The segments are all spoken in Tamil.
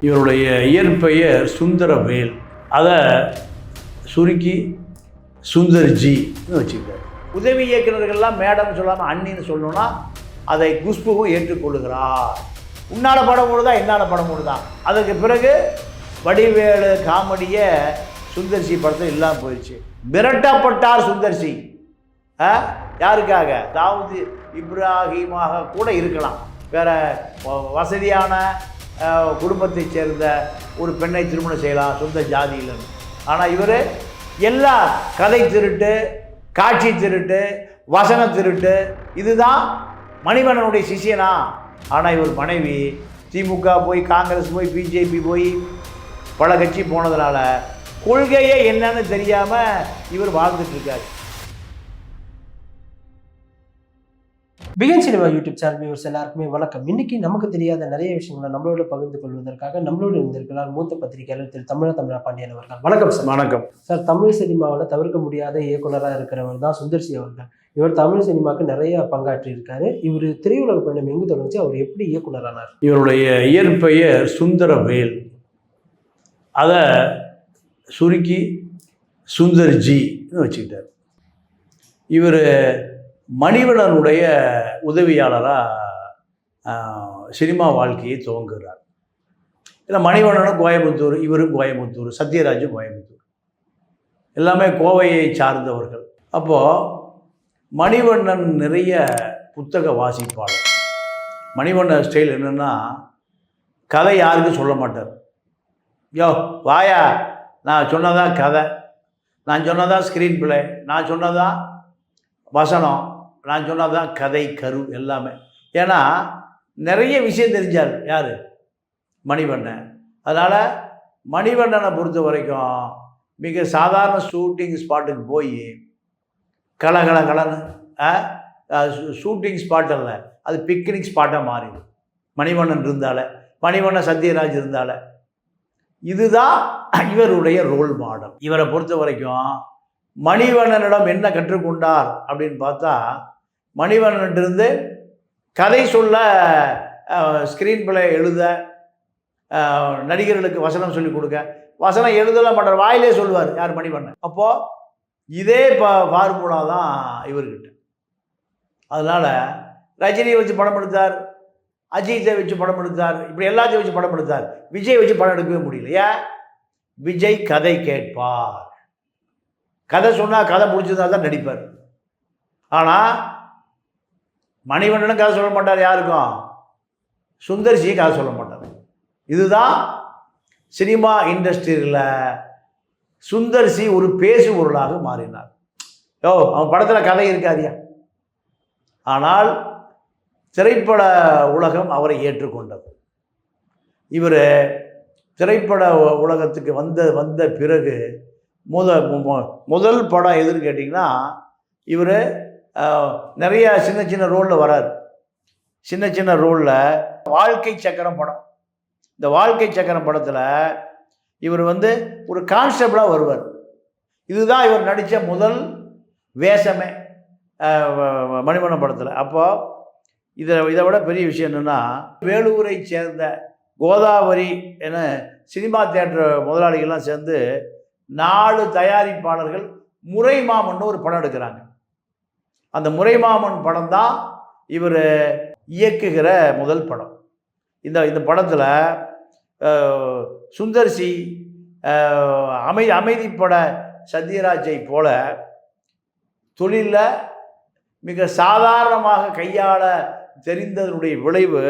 இவருடைய இயற்பெயர் சுந்தரவேல், அதை சுருக்கி சுந்தர்ஜின்னு வச்சுக்கிறார். உதவி இயக்குநர்கள்லாம் மேடம் சொல்லாமல் அண்ணின்னு சொல்லணும்னா அதை குஷ்புவும் ஏற்றுக்கொள்ளுகிறார். உன்னால படம் ஓடுதா என்னால் படம் ஓடுதா. அதுக்கு பிறகு வடிவேலு காமெடியை சுந்தர்சி படத்தில் இல்லாமல் போயிடுச்சு. மிரட்டப்பட்டார் சுந்தர்சி. யாருக்காக? தாவூத் இப்ராஹிமாக கூட இருக்கலாம், வேற வசதியான குடும்பத்தை சேர்ந்த ஒரு பெண்ணை திருமணம் செய்யலாம் சொந்த ஜாதியில். ஆனால் இவர் எல்லா கதை திருட்டு, காட்சி திருட்டு, வசன திருட்டு, இதுதான் மணிவண்ணனுடைய சிஷியனா. ஆனால் இவர் மனைவி திமுக போய், காங்கிரஸ் போய், பிஜேபி போய், பல கட்சி போனதுனால கொள்கையே என்னன்னு தெரியாமல் இவர் வாழ்ந்துட்டு இருக்காரு. Begin cinema YouTube channel viewers எல்லாருக்குமே வணக்கம். இன்னைக்கு நமக்கு தெரியாத நிறைய விஷயங்களை நம்மளோட பகிர்ந்து கொள்வதற்காக நம்மளோட இருந்திருக்கிறார் மூத்த பத்திரிகையாளர் திரு தமிழா பாண்டியன் அவர்கள். வணக்கம் சார். வணக்கம் சார். தமிழ் சினிமாவில் தவிர்க்க முடியாத இயக்குனராக இருக்கிறவர் தான் சுந்தர்சி அவர்கள். இவர் தமிழ் சினிமாவுக்கு நிறைய பங்காற்றி இருக்காரு. இவர் திரையுலக பயணம் எங்கு தொடங்குச்சு, அவர் எப்படி இயக்குனரானார்? இவருடைய இயற்பெயர் சுந்தரவேல், அதை சுருக்கி சுந்தர்ஜின்னு வச்சுக்கிட்டார். இவர் மணிவண்ணனுடைய உதவியாளராக சினிமா வாழ்க்கையை துவங்குகிறார். இல்லை, மணிவண்ணனும் கோயம்புத்தூர், இவரும் கோயம்புத்தூர், சத்யராஜும் கோயம்புத்தூர், எல்லாமே கோவையை சார்ந்தவர்கள். அப்போது மணிவண்ணன் நிறைய புத்தக வாசிப்பாளர். மணிவண்ணன் ஸ்டைல் என்னென்னா, கதை யாருக்கும் சொல்ல மாட்டார். யோ வாயா, நான் சொன்னதான் கதை, நான் சொன்னதான் ஸ்க்ரீன் பிளே, நான் சொன்னதான் வசனம், நான் சொன்னதான் கதை கரு எல்லாமே. ஏன்னா நிறைய விஷயம் தெரிஞ்சார் யார்? மணிவண்ணன். அதனால் மணிவண்ணனை பொறுத்த வரைக்கும் மிக சாதாரண ஷூட்டிங் ஸ்பாட்டுக்கு போய் கலன்னு ஷூட்டிங் ஸ்பாட் அல்ல, அது பிக்னிக் ஸ்பாட்டாக மாறிடும். மணிவண்ணன் இருந்தால, மணிவண்ணன் சத்யராஜ் இருந்தால, இதுதான் இவருடைய ரோல் மாடல். இவரை பொறுத்த வரைக்கும் மணிவண்ணனிடம் என்ன கற்றுக்கொண்டார் அப்படின்னு பார்த்தா, மணிவண்ணனிருந்து கதை சொல்ல, ஸ்க்ரீன் பிளே எழுத, நடிகர்களுக்கு வசனம் சொல்லிக் கொடுக்க, வசனம் எழுதலாம் மாட்டார், வாயிலே சொல்லுவார் யார்? மணிவண்ணன். அப்போது இதே ஃபார்முலா தான் இவர்கிட்ட. அதனால் ரஜினியை வச்சு படம் எடுத்தார், அஜித்தை வச்சு படம் எடுத்தார், இப்படி எல்லாத்தையும் வச்சு படம் எடுத்தார். விஜய் வச்சு படம் எடுக்கவே முடியல. ஏன்? விஜய் கதை கேட்பார், கதை சொன்னால் கதை பிடிச்சதா தான் நடிப்பார். ஆனால் மணிவண்ணனும் கதை சொல்ல மாட்டார், யாருக்கும் சுந்தர்சியும் கதை சொல்ல மாட்டார். இதுதான் சினிமா இண்டஸ்ட்ரியில் சுந்தர்சி ஒரு பேசு பொருளாக மாறினார். அவன் படத்தில் கதை இருக்காதியா. ஆனால் திரைப்பட உலகம் அவரை ஏற்றுக்கொண்டது. இவர் திரைப்பட உலகத்துக்கு வந்த பிறகு முதல் படம் எதுன்னு கேட்டிங்கன்னா, இவர் நிறைய சின்ன ரோலில் வரார். சின்ன ரோலில் வாழ்க்கை சக்கரம் படம். இந்த வாழ்க்கை சக்கரம் படத்தில் இவர் ஒரு கான்ஸ்டபிளாக வருவார். இதுதான் இவர் நடித்த முதல் வேஷமே மணிவண்ணன் படத்தில். அப்போது இதை விட பெரிய விஷயம் என்னென்னா, வேலூரை சேர்ந்த கோதாவரி என சினிமா தியேட்டர் முதலாளிகள்லாம் சேர்ந்து 4 தயாரிப்பாளர்கள் முறைமாமன் ஒரு படம் எடுக்கிறாங்க. அந்த முறைமாமன் படம் தான் இவர் இயக்குகிற முதல் படம். இந்த படத்தில் சுந்தர்சி அமைதிப்பட சத்யராஜை போல தொழிலில் மிக சாதாரணமாக கையாள தெரிந்ததனுடைய விளைவு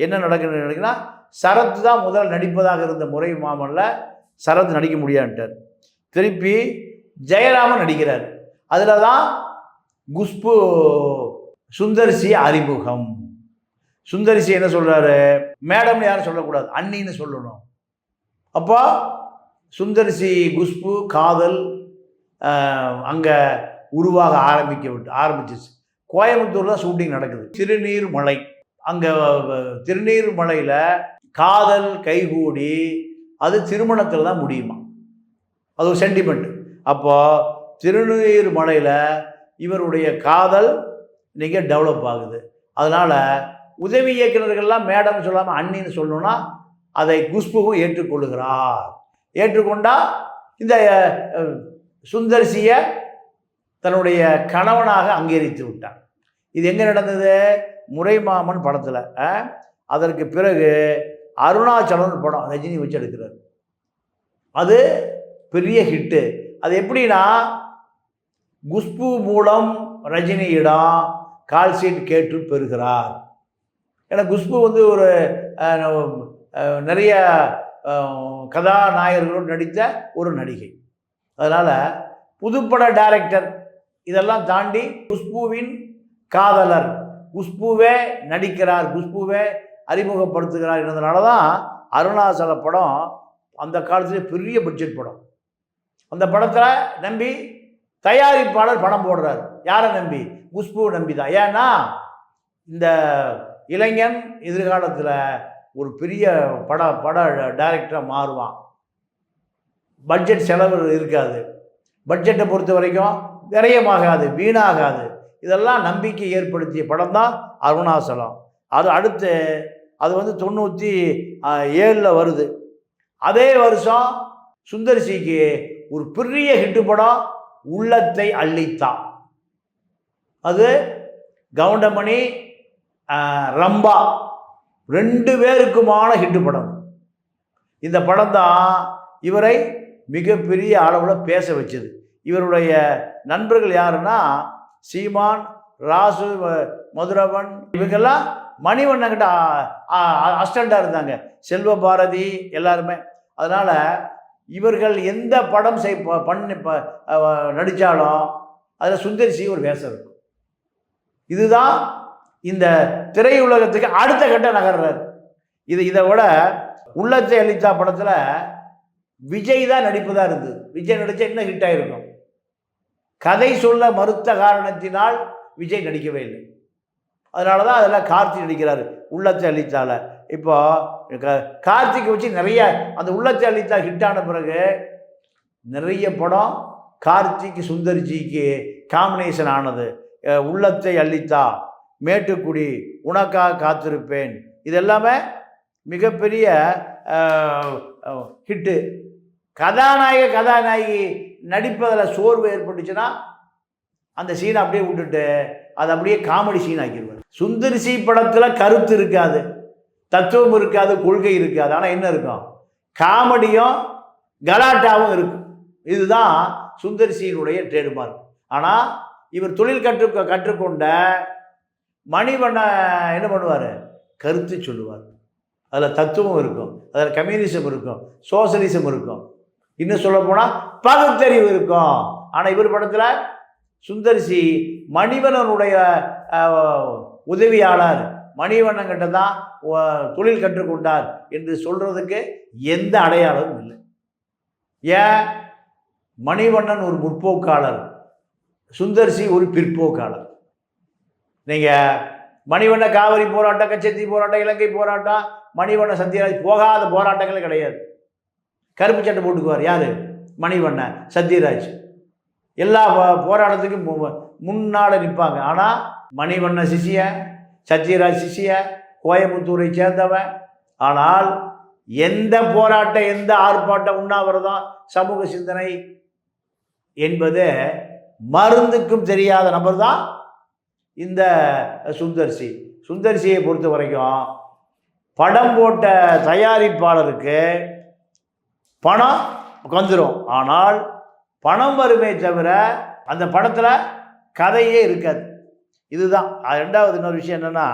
என்ன நடக்குதுன்னா, சரத் தான் முதல் நடிப்பதாக இருந்த முறை மாமனில் சரத் நடிக்க முடியாதுட்டார். திருப்பி ஜெயராமன் நடிக்கிறார். அதில் தான் குஷ்பு சுந்தர்சி அறிமுகம். சுந்தர்சி என்ன சொல்கிறாரு? மேடம்னு யாரும் சொல்லக்கூடாது, அண்ணின்னு சொல்லணும். அப்போ சுந்தர்சி குஷ்பு காதல் அங்கே உருவாக ஆரம்பிச்சிச்சு. கோயம்புத்தூர் தான் ஷூட்டிங் நடக்குது. திருநீர்மலை, அங்கே திருநீர்மலையில் காதல் கைகூடி அது திருமணத்தில் தான் முடியுமா, அது ஒரு சென்டிமெண்ட். அப்போது திருநீர்மலையில் இவருடைய காதல் இன்றைக்கி டெவலப் ஆகுது. அதனால் உதவி இயக்குநர்கள்லாம் மேடம் சொல்லாமல் அண்ணின்னு சொல்லணும்னா அதை குஷ்புவும் ஏற்றுக்கொள்ளுகிறார். ஏற்றுக்கொண்டா இந்த சுந்தர்சியை தன்னுடைய கணவனாக அங்கீகரித்து விட்டார். இது எங்கே நடந்தது? முறைமாமன் படத்தில். அதற்கு பிறகு அருணாச்சலம் படம் ரஜினி வச்சு எடுக்கிறார். அது பெரிய ஹிட்டு. அது எப்படின்னா, குஷ்பு மூலம் ரஜினியிடம் கால் ஷீட் கேட்டு பெறுகிறார். ஏன்னா குஷ்பு ஒரு நிறைய கதாநாயகர்களோடு நடித்த ஒரு நடிகை. அதனால் புதுப்பட டைரக்டர் இதெல்லாம் தாண்டி குஷ்புவின் காதலர், குஷ்புவே நடிக்கிறார், குஷ்புவே அறிமுகப்படுத்துகிறார் இருந்ததுனால தான் அருணாச்சல படம் அந்த காலத்தில் பெரிய பட்ஜெட் படம். அந்த படத்தில் நம்பி தயாரிப்பாளர் பணம் போடுறார். யாரை நம்பி? குஷ்புவை நம்பி தான். ஏன்னா இந்த இளைஞன் எதிர்காலத்தில் ஒரு பெரிய பட டைரக்டராக மாறுவான். பட்ஜெட் செலவு இருக்காது, பட்ஜெட்டை பொறுத்த வரைக்கும் விரயமாகாது, வீணாகாது. இதெல்லாம் நம்பிக்கை ஏற்படுத்திய படம் தான் அருணாச்சலம். அது அடுத்து அது 97 வருது. அதே வருஷம் சுந்தர்சிக்கு ஒரு பெரிய ஹிட்டு படம் உள்ளத்தை அள்ளித்தான். அது கவுண்டமணி ரம்பா 2 பேருக்குமான ஹிட்டு படம். இந்த படம் தான் இவரை மிகப்பெரிய அளவில் பேச வச்சது. இவருடைய நண்பர்கள் யாருன்னா சீமான், ராசு, மதுரவன், இவங்கெல்லாம் மணிவண்ணங்கிட்ட அஸ்டண்டாக இருந்தாங்க, செல்வ பாரதி எல்லாருமே. அதனால் இவர்கள் எந்த படம் நடித்தாலும் அதில் சுந்தர்சி ஒரு வேஷம் இருக்கும். இதுதான் இந்த திரையுலகத்துக்கு அடுத்த கட்ட நகர்றார். இதை விட உள்ளத்தை அளித்தா படத்தில் விஜய் தான் நடிப்புதான் இருந்தது. விஜய் நடித்தா இன்னும் ஹிட் ஆகிருக்கும். கதை சொல்ல மறுத்த காரணத்தினால் விஜய் நடிக்கவே இல்லை. அதனால தான் அதெல்லாம் கார்த்தி நடிக்கிறார் உள்ளத்தை அளித்தால. இப்போ கார்த்திகை வச்சு நிறைய அந்த உள்ளத்தை அளித்தா ஹிட்டான பிறகு நிறைய படம் கார்த்திக் சுந்தர்ஜிக்கு காம்பினேஷன் ஆனது. உள்ளத்தை அளித்தா, மேட்டுக்குடி, உனக்காக காத்திருப்பேன், இதெல்லாமே மிகப்பெரிய ஹிட்டு. கதாநாயகி நடிப்பதில் சோர்வு ஏற்பட்டுச்சுன்னா அந்த சீனை அப்படியே விட்டுட்டு அதை அப்படியே காமெடி சீன் ஆக்கிடுவார். சுந்தர்சி படத்தில் கருத்து இருக்காது, தத்துவம் இருக்காது, கொள்கை இருக்காது. ஆனால் என்ன இருக்கும்? காமெடியும் கலாட்டாவும் இருக்கும். இதுதான் சுந்தர்சியினுடைய ட்ரேட்மார்க். ஆனால் இவர் தொழில் கற்றுக்கொண்ட மணிவண்ண என்ன பண்ணுவார்? கருத்து சொல்லுவார். அதில் தத்துவம் இருக்கும், அதில் கம்யூனிசம் இருக்கும், சோசலிசம் இருக்கும், இன்னும் சொல்ல போனால் பகுத்தறிவு இருக்கும். ஆனால் இவர் படத்தில் சுந்தர்சி மணிவண்ணனுடைய உதவியாளர், மணிவண்ணன்கிட்ட தான் தொழில் கற்றுக்கொண்டார் என்று சொல்கிறதுக்கு எந்த அடையாளமும் இல்லை. ஏன்? மணிவண்ணன் ஒரு முற்போக்காளர், சுந்தர்சி ஒரு பிற்போக்காளர். நீங்கள் மணிவண்ண காவிரி போராட்டம், கச்சத்தீ போராட்டம், இலங்கை போராட்டம், மணிவண்ண சத்யராஜ் போகாத போராட்டங்களே கிடையாது. கருப்பு சட்டை போட்டுக்குவார் யார்? மணிவண்ண சத்யராஜ். எல்லா போராட்டத்துக்கும் முன்னால் நிற்பாங்க. ஆனால் மணிவண்ண சிஷிய, சத்யராஜ் சிஷிய, கோயம்புத்தூரை சேர்ந்தவன். ஆனால் எந்த போராட்டம், எந்த ஆர்ப்பாட்டம், உண்ணாவிரதம், சமூக சிந்தனை என்பது மருந்துக்கும் தெரியாத நபர் தான் இந்த சுந்தர்சி. சுந்தர்சியை பொறுத்த வரைக்கும் படம் போட்ட தயாரிப்பாளருக்கு பணம் வந்துடும். ஆனால் பணம் வருமே தவிர அந்த படத்தில் கதையே இருக்காது. இதுதான். ரெண்டாவது இன்னொரு விஷயம் என்னென்னா,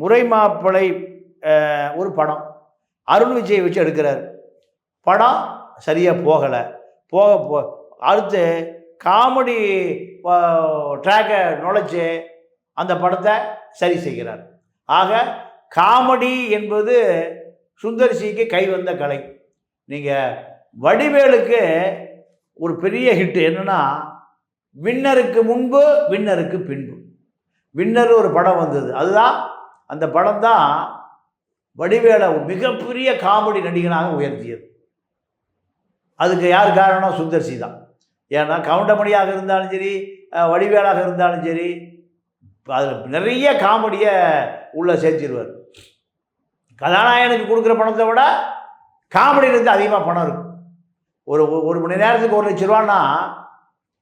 முறை மாப்பிள்ளை ஒரு படம் அருண் விஜய் வச்சு எடுக்கிறார். படம் சரியாக போகலை. அடுத்து காமெடி ட்ராக்கை நுழைச்சி அந்த படத்தை சரி செய்கிறார். ஆக காமெடி என்பது சுந்தர்சிக்கு கை வந்த கலை. நீங்கள் வடிவேலுக்கு ஒரு பெரிய ஹிட்டு என்னென்னா, வின்னருக்கு முன்பு வின்னருக்கு பின்பு. வின்னர் ஒரு படம் வந்தது. அதுதான் அந்த படம் தான் வடிவேலை மிகப்பெரிய காமெடி நடிகனாக உயர்த்தியது. அதுக்கு யார் காரணம்? சுந்தர்சி தான். ஏன்னா கவுண்டமணியாக இருந்தாலும் சரி, வடிவேலாக இருந்தாலும் சரி, அதில் நிறைய காமெடியை உள்ளே சேர்த்திடுவார். கதாநாயகனுக்கு கொடுக்குற பணத்தை விட காமெடியிலேருந்து அதிகமாக பணம் இருக்கும். ஒரு மணி நேரத்துக்கு 1 லட்ச ரூபான்னா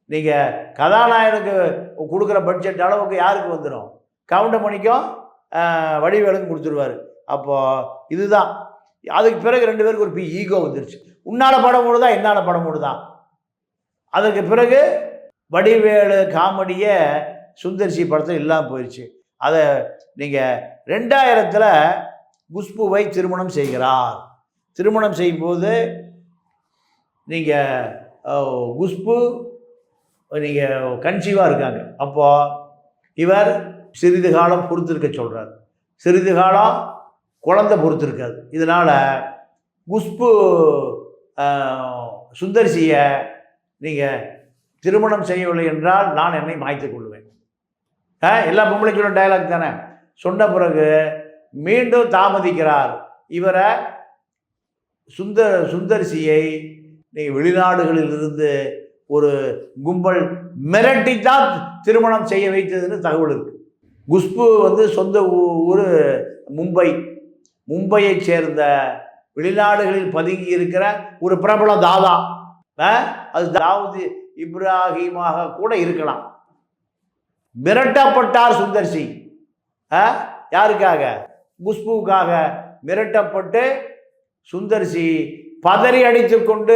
நீங்கள் கதாநாயகனுக்கு கொடுக்குற பட்ஜெட் அளவுக்கு யாருக்கு வந்துடும்? கவுண்டமணிக்கும் வடிவேலுக்கும் கொடுத்துருவார். அப்போது இதுதான். அதுக்கு பிறகு 2 பேருக்கு ஒரு ஈகோ வந்துருச்சு. உன்னால் படம் ஓடுதா, என்னால் படம் ஓடுதா. அதுக்கு பிறகு வடிவேலு காமெடியை சுந்தர்சி படத்தில் இல்லாமல் போயிடுச்சு. அதை நீங்கள் 2000 குஷ்புவை திருமணம் செய்கிறார். திருமணம் செய்யும்போது நீங்கள் குஷ்பு நீங்கள் கன்சீவாக இருக்காங்க. அப்போது இவர் சிறிது காலம் பொறுத்திருக்க சொல்கிறார். சிறிது காலம் குழந்தை பொறுத்திருக்காது. இதனால் குஷ்பு சுந்தர்சியை நீங்கள் திருமணம் செய்யவில்லை என்றால் நான் என்னை மாய்த்து கொள்வேன். எல்லா பொம்பளைக்கும் சொல்ல டயலாக் தானே. சொன்ன பிறகு மீண்டும் தாமதிக்கிறார். இவரை சுந்தர்சியை நீங்கள் வெளிநாடுகளில் இருந்து ஒரு கும்பல் மிரட்டித்தான் திருமணம் செய்ய வைத்ததுன்னு தகவல் இருக்குது. குஷ்பு சொந்த ஊர் மும்பையை சேர்ந்த வெளிநாடுகளில் பதுங்கி இருக்கிற ஒரு பிரபல தாதா. அது தாவூத் இப்ராஹிமாக கூட இருக்கலாம். மிரட்டப்பட்டார் சுந்தர்சி. யாருக்காக? குஷ்புவுக்காக மிரட்டப்பட்டு சுந்தர்சி பதறி அடித்து கொண்டு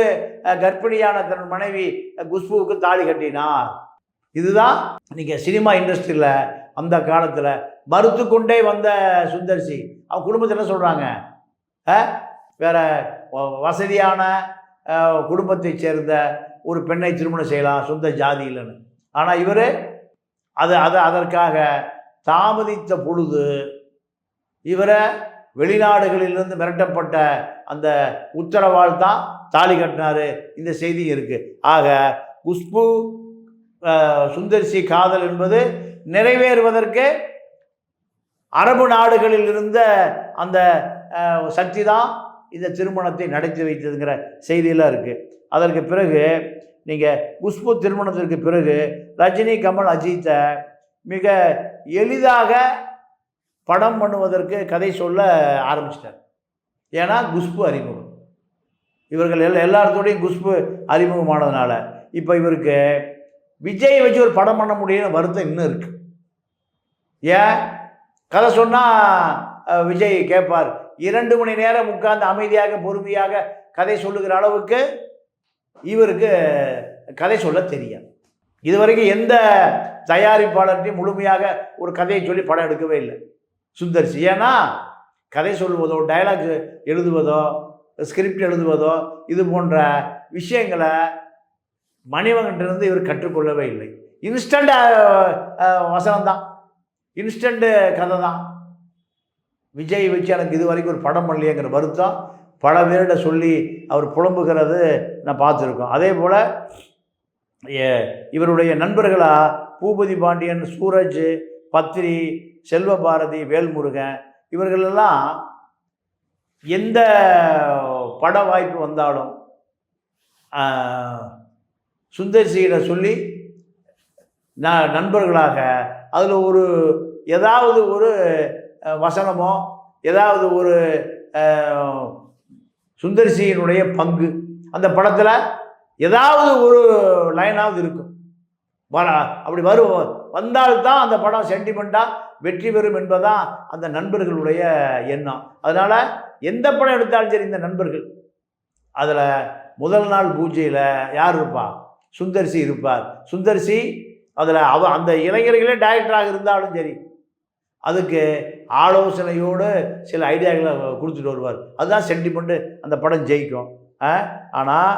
கர்ப்பிணியான தன் மனைவி குஷ்புவுக்கு தாலி கட்டினார். இதுதான் நீங்கள் சினிமா இண்டஸ்ட்ரியில் அந்த காலத்தில் மறுத்து கொண்டே வந்த சுந்தர்சி. அவங்க குடும்பத்தில் என்ன சொல்கிறாங்க? வேற வசதியான குடும்பத்தை சேர்ந்த ஒரு பெண்ணை திருமணம் செய்யலாம், சொந்த ஜாதி இல்லைன்னு. ஆனால் இவர் அதற்காக தாமதித்த பொழுது இவரை வெளிநாடுகளிலிருந்து மிரட்டப்பட்ட அந்த உத்தரவால் தான் தாலி கட்டினார். இந்த செய்தி இருக்குது. ஆக குஷ்பு சுந்தர்சி காதல் என்பது நிறைவேறுவதற்கு அரபு நாடுகளில் இருந்த அந்த சக்தி தான் இந்த திருமணத்தை நடத்தி வைத்ததுங்கிற செய்தியெல்லாம் இருக்குது. அதற்கு பிறகு நீங்கள் குஷ்பு திருமணத்திற்கு பிறகு ரஜினி, கமல், அஜித்தை மிக எளிதாக படம் பண்ணுவதற்கு கதை சொல்ல ஆரம்பிச்சிட்டார். ஏன்னா குஷ்பு அறிமுகம். இவர்கள் எல்லாத்தோடையும் குஷ்பு அறிமுகமானதுனால இப்போ இவருக்கு விஜயை வச்சு ஒரு படம் பண்ண முடியும்னு வருத்தம் இன்னும் இருக்குது. ஏன்? கதை சொன்னால் விஜய் கேட்பார். 2 மணி நேரம் உட்கார்ந்து அமைதியாக பொறுமையாக கதை சொல்லுகிற அளவுக்கு இவருக்கு கதை சொல்ல தெரியாது. இதுவரைக்கும் எந்த தயாரிப்பாளர்கிட்டையும் முழுமையாக ஒரு கதையை சொல்லி படம் எடுக்கவே இல்லை சுந்தர்சி. ஏன்னா கதை சொல்வதோ, டைலாக் எழுதுவதோ, ஸ்கிரிப்ட் எழுதுவதோ இது போன்ற விஷயங்களை மணிவண்ணன்ட்டிருந்து இவர் கற்றுக்கொள்ளவே இல்லை. இன்ஸ்டண்ட் வசனம் தான், இன்ஸ்டண்ட் கதை தான். விஜய் வச்சு எனக்கு இது வரைக்கும் ஒரு படம் பண்ணலையேங்கிற வருத்தம் பல பேரிட சொல்லி அவர் புலம்புகிறது நான் பார்த்துருக்கோம். அதே போல் இவருடைய நண்பர்களாக பூபதி பாண்டியன், சூரஜ், பத்ரி, செல்வபாரதி, வேல்முருகன் இவர்களெல்லாம் எந்த பட வாய்ப்பு வந்தாலும் சுந்தர்சியிட சொல்லி நண்பர்களாக அதில் ஏதாவது ஒரு வசனமோ ஏதாவது ஒரு சுந்தர்சியினுடைய பங்கு அந்த படத்தில் ஏதாவது ஒரு லைனாவது இருக்கும். அப்படி வந்தால்தான் அந்த படம் சென்டிமெண்ட்டாக வெற்றி பெறும் என்பதுதான் அந்த நண்பர்களுடைய எண்ணம். அதனால் எந்த படம் எடுத்தாலும் சரி இந்த நண்பர்கள் அதில் முதல் நாள் பூஜையில் யார் இருப்பா? சுந்தர்சி இருப்பார். சுந்தர்சி அதில் அந்த இளைஞர்களே டைரக்டராக இருந்தாலும் சரி அதுக்கு ஆலோசனையோடு சில ஐடியாக்களை கொடுத்துட்டு வருவார். அதுதான் சென்டிமெண்ட்டு, அந்த படம் ஜெயிக்கும். ஆனால்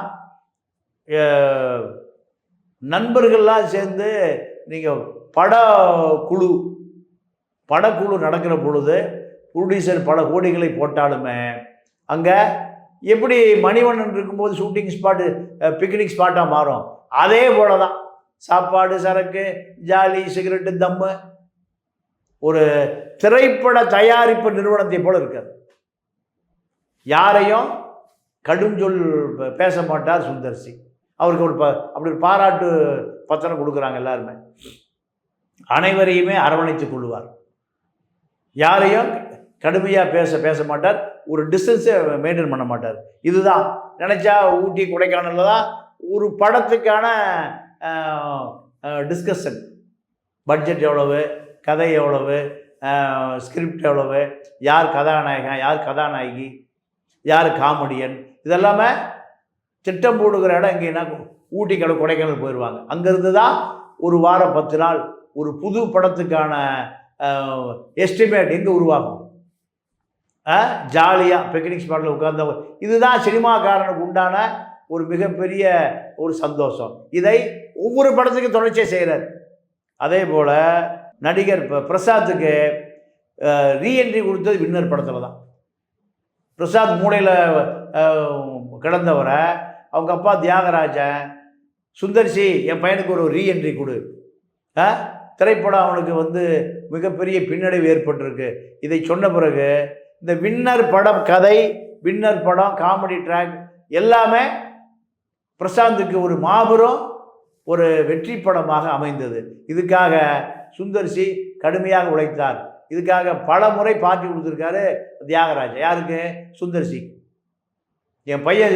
நண்பர்கள்லாம் சேர்ந்து நீங்கள் படக்குழு நடக்கிற பொழுது ப்ரொடியூசர் பல கோடிகளை போட்டாலுமே அங்கே எப்படி மணிவண்ணன் இருக்கும்போது ஷூட்டிங் ஸ்பாட்டு பிக்னிக் ஸ்பாட்டாக மாறும், அதே போல தான் சாப்பாடு, சரக்கு, ஜாலி, சிகரெட்டு, தம்மு ஒரு திரைப்பட தயாரிப்பு நிறுவனத்தை போல இருக்காது. யாரையும் கடும் சொல் பேச மாட்டார் சுந்தர்சி. அவருக்கு அப்படி ஒரு பாராட்டு பத்திரம் கொடுக்குறாங்க எல்லாருமே. அனைவரையுமே அரவணைத்து கொள்வார். யாரையும் கடுமையாக பேச மாட்டார், ஒரு டிஸ்டன்ஸை மெயின்டைன் பண்ண மாட்டார். இதுதான் நினச்சா ஊட்டி கொடைக்கானலில் தான் ஒரு படத்துக்கான டிஸ்கஷன், பட்ஜெட் எவ்வளவு, கதை எவ்வளவு, ஸ்கிரிப்ட் எவ்வளவு, யார் கதாநாயகன், யார் கதாநாயகி, யார் காமெடியன், இதெல்லாமே திட்டம் போடுகிற இடம் எங்கேன்னா ஊட்டி கொடைக்கானல் போயிடுவாங்க. அங்கேருந்து தான் ஒரு வாரம் 10 நாள் ஒரு புது படத்துக்கான எஸ்டிமேட் எங்கே உருவாகும். ஜாலியாக பிக்னிக் ஸ்பாட்டில் உட்கார்ந்த இதுதான் சினிமாக்காரனுக்கு உண்டான ஒரு மிகப்பெரிய ஒரு சந்தோஷம். இதை ஒவ்வொரு படத்துக்கும் தொடர்ச்சியாக செய்கிறார். அதே போல் நடிகர் பிரசாத்துக்கு ரீஎன்ட்ரி கொடுத்தது வின்னர் படத்தில் தான். பிரசாத் மூளையில் கிடந்தவரை அவங்க அப்பா தியாகராஜன், சுந்தர்சி என் பையனுக்கு ஒரு ரீஎன்ட்ரி கொடு, திரைப்படம் அவனுக்கு மிகப்பெரிய பின்னடைவு ஏற்பட்டிருக்கு. இதை சொன்ன பிறகு இந்த வின்னர் படம் கதை, வின்னர் படம் காமெடி ட்ராக் எல்லாமே பிரசாந்துக்கு ஒரு மாபெரும் ஒரு வெற்றி படமாக அமைந்தது. இதுக்காக சுந்தர்சி கடுமையாக உழைத்தார். இதுக்காக பல முறை பாட்டி கொடுத்துருக்காரு தியாகராஜ். யாருக்கு? சுந்தர்சி. என் பையன்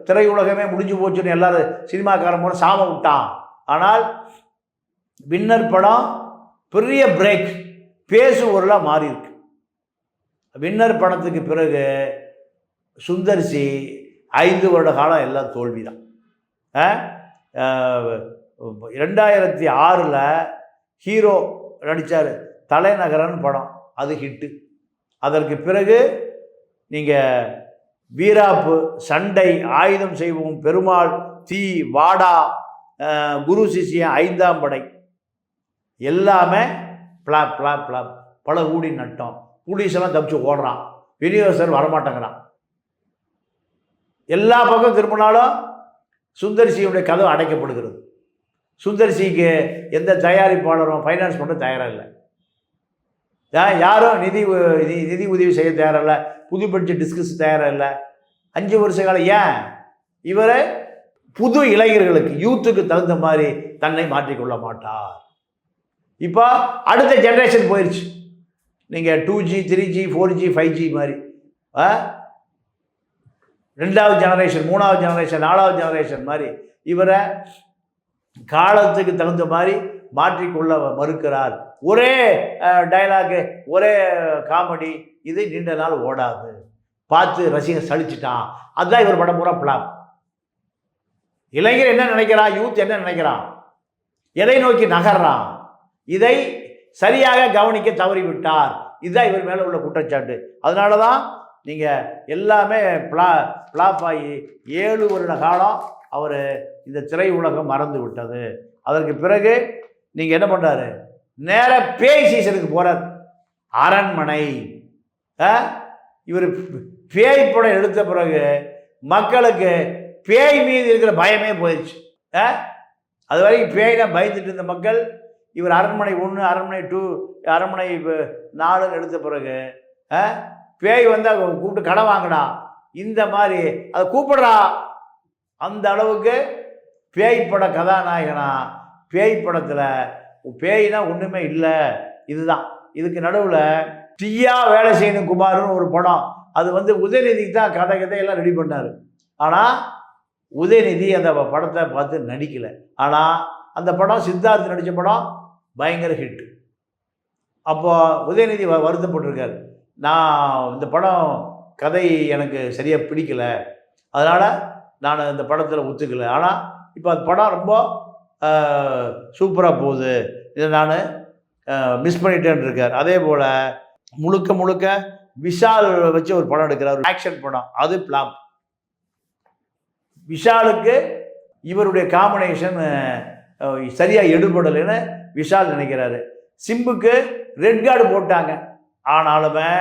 திரையுலகமே முடிஞ்சு போச்சுன்னு எல்லாரும் சினிமாக்காரன் போல சாம விட்டான். ஆனால் வின்னர் படம் பெரிய பிரேக், பேசுபொருளாக மாறி இருக்கு. வின்னர் படத்துக்கு பிறகு சுந்தர்சி 5 வருட காலம் எல்லாம் தோல்வி தான். 2006 ஹீரோ நடித்தார் தலைநகரன் படம், அது ஹிட்டு. அதற்கு பிறகு நீங்கள் வீராப்பு, சண்டை, ஆயுதம் செய்வோம், பெருமாள், தீ, வாடா, குரு சிஷ்யன், 5ஆம் படை எல்லாமே பிளாப் பிளாப் பிளாப், பல ஊடி நட்டம். போலீஸெல்லாம் தப்பிச்சு ஓடுறான், விநியோகஸ்தர் வரமாட்டேங்கிறான். எல்லா பக்கம் திரும்பினாலும் சுந்தர்சியுடைய கதவு அடைக்கப்படுகிறது. சுந்தர்சிக்கு எந்த தயாரிப்பாளரும் ஃபைனான்ஸ் பண்ண தயாராக இல்லை, யாரும் நிதி உதவி செய்ய தயாரில்லை, புது பட்ஜெட் டிஸ்கஸ் தயாராக இல்லை. 5 வருஷ காலம். ஏன்? இவரை புது இளைஞர்களுக்கு, யூத்துக்கு தகுந்த மாதிரி தன்னை மாற்றிக்கொள்ள மாட்டார். இப்போ அடுத்த ஜென்ரேஷன் போயிடுச்சு. நீங்கள் 2G 3G 4G 5G மாதிரி 2வது ஜெனரேஷன், 3வது ஜெனரேஷன், 4வது ஜெனரேஷன் மாதிரி இவரை காலத்துக்கு தகுந்த மாதிரி மாற்றிக்கொள்ள மறுக்கிறார். ஒரே டைலாகு, ஒரே காமெடி, இது நீண்ட நாள் ஓடாது, பார்த்து ரசிகர் சலிச்சிட்டான். அதுதான் இவர் படம் பூரா பிளாப். இளைஞர் என்ன நினைக்கிறான், யூத் என்ன நினைக்கிறான், எதை நோக்கி நகர்றான், இதை சரியாக கவனிக்க தவறிவிட்டார். இதுதான் இவர் மேலே உள்ள குற்றச்சாட்டு. அதனால தான் நீங்கள் எல்லாமே பிளாப் ஆகி 7 வருட காலம் அவர் இந்த திரை உலகம் மறந்து விட்டது. அதற்கு பிறகு நீங்கள் என்ன பண்ணுறாரு, நேராக பேய் சீசனுக்கு போகிறார். அரண்மனை, இவர் பேய் படம் எடுத்த பிறகு மக்களுக்கு பேய் மீது இருக்கிற பயமே போயிடுச்சு. அது வரைக்கும் பேய்னா பயந்துட்டு இருந்த மக்கள், இவர் அரண்மனை 1, அரண்மனை 2, அரண்மனை 4 எடுத்த பிறகு பேய் வந்தால் கூப்பிட்டு கடை வாங்கடா, இந்த மாதிரி அதை கூப்பிடுறா. அந்த அளவுக்கு பேய் பட கதாநாயகனா, பேய் படத்தில் பேய்னா ஒன்றுமே இல்லை. இதுதான் இதுக்கு நடுவில் டீயா வேலை செய்யணும் குமார்னு ஒரு படம், அது உதயநிதிக்கு தான் கதையெல்லாம் ரெடி பண்ணார். ஆனால் உதயநிதி அந்த படத்தை பார்த்து நடிக்கலை. ஆனால் அந்த படம் சித்தார்த் நடித்த படம் பயங்கர ஹிட்டு. அப்போ உதயநிதி வருத்தப்பட்டிருக்கார், நான் இந்த படம் கதை எனக்கு சரியாக பிடிக்கலை, அதனால் நான் இந்த படத்தில் ஒத்துக்கலை. ஆனால் இப்போ அந்த படம் ரொம்ப சூப்பராக போகுது, இதை நான் மிஸ் பண்ணிட்டேன்னு இருக்கார். அதே போல் முழுக்க விஷால் வச்சு ஒரு படம் எடுக்கிறார், ஒரு ஆக்ஷன் படம், அது பிளாப். விஷாலுக்கு இவருடைய காம்பினேஷன் சரியாக எடுபடலைன்னு விஷால் நினைக்கிறாரு. சிம்புக்கு ரெட் கார்டு போட்டாங்க. ஆனாலுமே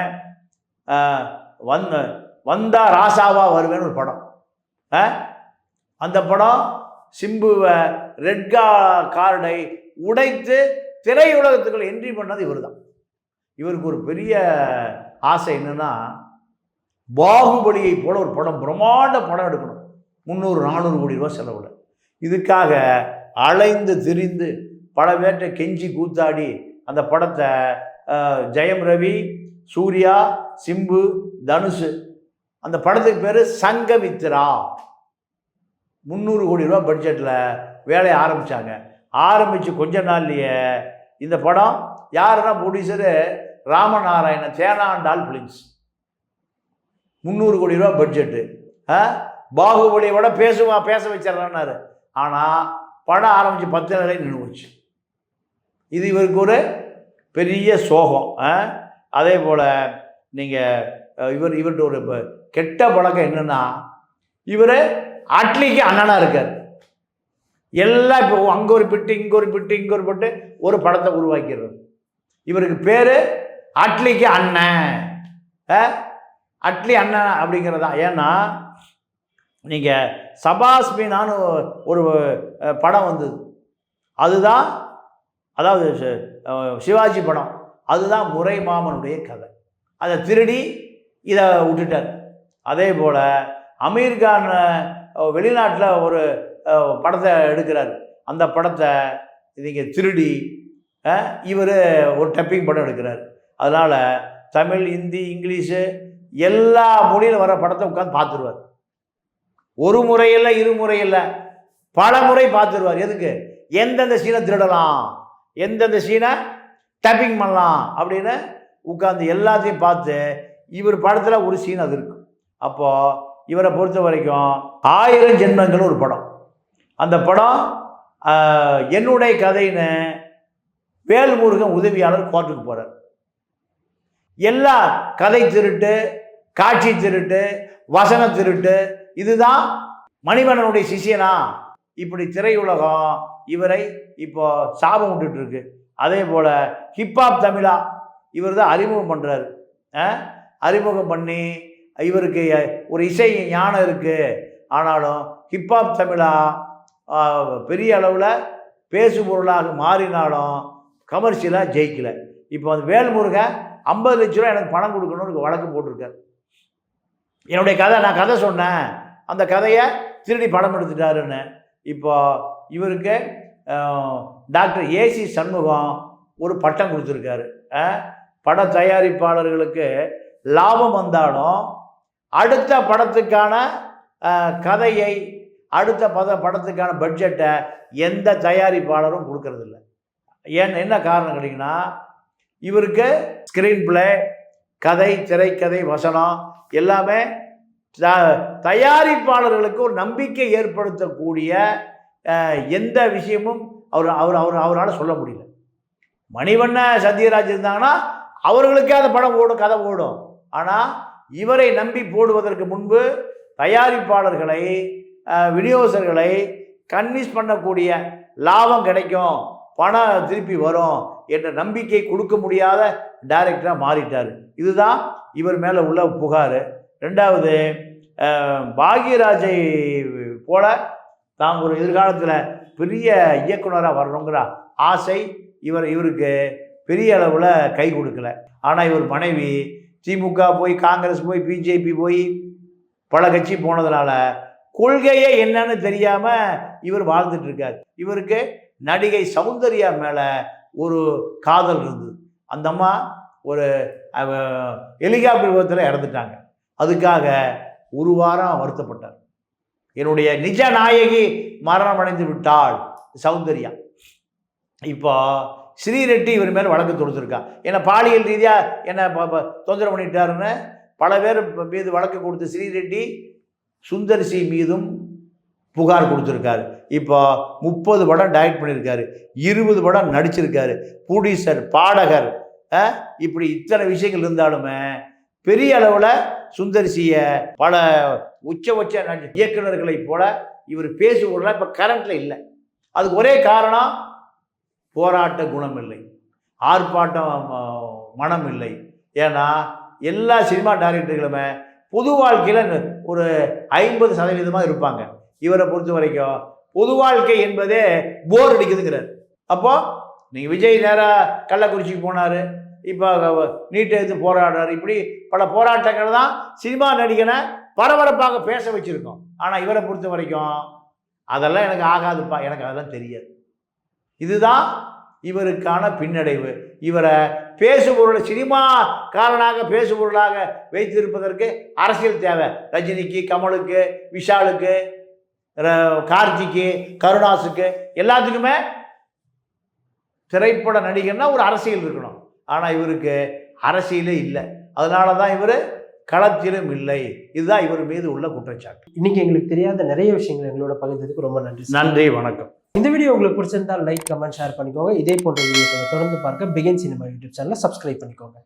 வந்தா ராசாவா வருவேன்னு ஒரு படம், அந்த படம் சிம்புவை ரெட் கார்டை உடைத்து திரையுலகத்துக்குள்ள என்ட்ரி பண்ணது இவர் தான். இவருக்கு ஒரு பெரிய ஆசை என்னன்னா, பாகுபலியை போல ஒரு படம், பிரம்மாண்ட படம் எடுக்கணும், 300-400 கோடி ரூபா செலவில். இதுக்காக அலைந்து திரிந்து பல பேர்கிட்ட கெஞ்சி கூத்தாடி அந்த படத்தை ஜெயம் ரவி, சூர்யா, சிம்பு, தனுஷ். அந்த படத்துக்கு பேர் சங்கமித்ரா. 300 கோடி ரூபா பட்ஜெட்டில் வேலையை ஆரம்பித்தாங்க. ஆரம்பித்து கொஞ்ச நாள்லையே இந்த படம் யாருன்னா ப்ரொடியூசரு ராமநாராயண சேனாண்டால் ஃபிலிம்ஸ். 300 கோடி ரூபா பட்ஜெட்டு. பாகுபலியை விட பேச வச்சிடறான்னாரு. ஆனால் படம் ஆரம்பித்து 10 நாளே நின்று போச்சு. இது இவருக்கு ஒரு பெரிய சோகம். அதே போல் நீங்கள் இவர்கிட்ட ஒரு கெட்ட பழக்கம் என்னென்னா, இவர் அட்லிக்கு அண்ணனாக இருக்கார். எல்லாம் இப்போ அங்கே ஒரு பிட்டு, இங்கே ஒரு பிட்டு, இங்கே ஒரு பிட்டு, ஒரு படத்தை உருவாக்கிறது. இவருக்கு பேர் அட்லிக்கு அண்ணன். அட்லி அண்ணன் அப்படிங்கிறது தான். ஏன்னா நீங்கள் சபாஸ் மீனான்னு ஒரு படம் வந்தது, அதுதான், அதாவது சிவாஜி படம், அதுதான் முறை மாமனுடைய கதை. அதை திருடி இதை விட்டுட்டார். அதே போல் அமீர்கான் வெளிநாட்டில் ஒரு படத்தை எடுக்கிறார். அந்த படத்தை நீங்கள் திருடி இவர் ஒரு டப்பிங் படம் எடுக்கிறார். அதனால் தமிழ், ஹிந்தி, இங்கிலீஷு எல்லா மொழியில் வர படத்தை உட்காந்து பார்த்துருவார். ஒரு முறை இல்லை, இருமுறை இல்லை, பல முறை பார்த்துருவார். எதுக்கு? எந்தெந்த சீனை திருடலாம், எந்தெந்த சீனை டப்பிங் பண்ணலாம் அப்படின்னு உட்காந்து எல்லாத்தையும் பார்த்து இவர் படத்தில் ஒரு சீன் அது இருக்கும். அப்போது இவரை பொறுத்த வரைக்கும் 1000 ஜென்மங்கள் ஒரு படம். அந்த படம் என்னுடைய கதைன்னு வேல்முருகன் உதவியாளர் கோர்ட்டுக்கு போகிறார். எல்லா கதை திருட்டு, காட்சி திருட்டு, வசன திருட்டு, இதுதான் மணிவண்ணனுடைய சிஷியனா. இப்படி திரையுலகம் இவரை இப்போ சாபம் விட்டுட்டு இருக்கு. அதே போல் ஹிப்ஹாப் தமிழா இவர் தான் அறிமுகம் பண்ணுறாரு. அறிமுகம் பண்ணி இவருக்கு ஒரு இசை ஞானம் இருக்குது. ஆனாலும் ஹிப்ஹாப் தமிழா பெரிய அளவில் பேசுபொருளாக மாறினாலும் கமர்ஷியலாக ஜெயிக்கலை. இப்போ அந்த வேல்முருகன் 50 லட்ச ரூபா எனக்கு பணம் கொடுக்கணும்னு வழக்கு போட்டிருக்கார். என்னுடைய கதை, நான் கதை சொன்னேன், அந்த கதையை திருடி படம் எடுத்துட்டாருன்னு. இப்போ இவருக்கு டாக்டர் ஏசி சண்முகம் ஒரு பட்டம் கொடுத்துருக்காரு. பட தயாரிப்பாளர்களுக்கு லாபம் வந்தாலும் அடுத்த படத்துக்கான கதையை, அடுத்த படத்துக்கான பட்ஜெட்டை எந்த தயாரிப்பாளரும் கொடுக்கறதில்ல. என்ன காரணம் கேட்டிங்கன்னா, இவருக்கு ஸ்க்ரீன் பிளே, கதை, திரைக்கதை, வசனம் எல்லாமே தயாரிப்பாளர்களுக்கு ஒரு நம்பிக்கை ஏற்படுத்தக்கூடிய எந்த விஷயமும் அவரால் சொல்ல முடியல. மணிவண்ண சத்யராஜ் இருந்தாங்கன்னா அவர்களுக்கே அந்த படம் ஓடும், கதை ஓடும். ஆனால் இவரை நம்பி போடுவதற்கு முன்பு தயாரிப்பாளர்களை, விநியோகஸ்தர்களை கன்வின்ஸ் பண்ணக்கூடிய லாபம் கிடைக்கும், பணம் திருப்பி வரும் என்ற நம்பிக்கை கொடுக்க முடியாத டைரக்டராக மாறிட்டார். இதுதான் இவர் மேலே உள்ள புகார். ரெண்டாவது, பாக்யராஜை போல தான் ஒரு எதிர்காலத்தில் பெரிய இயக்குனராக வரணுங்கிற ஆசை இவருக்கு பெரிய அளவில் கை கொடுக்கல. ஆனால் இவர் மனைவி திமுக போய், காங்கிரஸ் போய், பிஜேபி போய், பல கட்சி போனதுனால கொள்கையே என்னன்னு தெரியாமல் இவர் வாழ்ந்துட்டு இருக்கார். இவருக்கு நடிகை சௌந்தர்யா மேலே ஒரு காதல் இருந்தது. அந்த அம்மா ஒரு ஹெலிகாப்டர் விபத்தில் இறந்துட்டாங்க. அதுக்காக ஒரு வாரம் வருத்தப்பட்டார். என்னுடைய நிஜ நாயகி மரணம் அடைந்து விட்டாள் சௌந்தர்யா. இப்போ ஸ்ரீரெட்டி இவர் மேலே வழக்கு தொடுத்துருக்கா. என்னை பாலியல் ரீதியாக என்னை தொந்தரவு பண்ணிட்டாருன்னு பல பேர் மீது வழக்கு கொடுத்து ஸ்ரீரெட்டி சுந்தர் சி மீதும் புகார் கொடுத்துருக்காரு. இப்போ 30 படம் டைரக்ட் பண்ணியிருக்காரு, 20 படம் நடிச்சிருக்காரு, ப்ரொடியூசர், பாடகர், இப்படி இத்தனை விஷயங்கள் இருந்தாலுமே பெரிய அளவில் சுந்தர்சியை பல உச்ச இயக்குநர்களைப் போல இவர் பேசுவதில் இப்போ கரண்ட்டில் இல்லை. அதுக்கு ஒரே காரணம், போராட்ட குணம் இல்லை, ஆர்ப்பாட்டம் மனம் இல்லை. ஏன்னா எல்லா சினிமா டைரக்டர்களுமே பொது வாழ்க்கையில் ஒரு 50% இருப்பாங்க. இவரை பொறுத்த வரைக்கும் பொது வாழ்க்கை என்பதே போர் அடிக்குதுங்கிறார். அப்போது நீங்கள் விஜய் நேராக கள்ளக்குறிச்சிக்கு போனார், இப்போ நீட்டை எடுத்து போராடுறாரு. இப்படி பல போராட்டங்கள் தான் சினிமா நடிகனை பரபரப்பாக பேச வச்சுருக்கோம். ஆனால் இவரை பொறுத்த வரைக்கும் அதெல்லாம் எனக்கு ஆகாதுப்பா, எனக்கு அதெல்லாம் தெரியாது. இதுதான் இவருக்கான பின்னடைவு. இவரை பேசுபொருள் சினிமாக்காரனாக பேசுபொருளாக வைத்திருப்பதற்கு அரசியல் தேவை. ரஜினிக்கு, கமலுக்கு, விஷாலுக்கு, கார்த்திக்கு, கருணாஸுக்கு எல்லாத்துக்குமே திரைப்பட நடிகர்னா ஒரு அரசியல் இருக்கணும். ஆனால் இவருக்கு அரசியலே இல்லை. அதனால தான் இவர் களத்திலும் இல்லை. இதுதான் இவர் மீது உள்ள குற்றச்சாட்டு. இன்னைக்கு எங்களுக்கு தெரியாத நிறைய விஷயங்கள் எங்களோட பகிர்ந்ததுக்கு ரொம்ப நன்றி. நன்றி, வணக்கம். இந்த வீடியோ உங்களுக்கு பிடிச்சிருந்தால் லைக், கமெண்ட், ஷேர் பண்ணிக்கோங்க. இதே போன்ற வீடியோக்களை தொடர்ந்து பார்க்க பிகின் சினிமா யூடியூப் சேனலை சப்ஸ்கிரைப் பண்ணிக்கோங்க.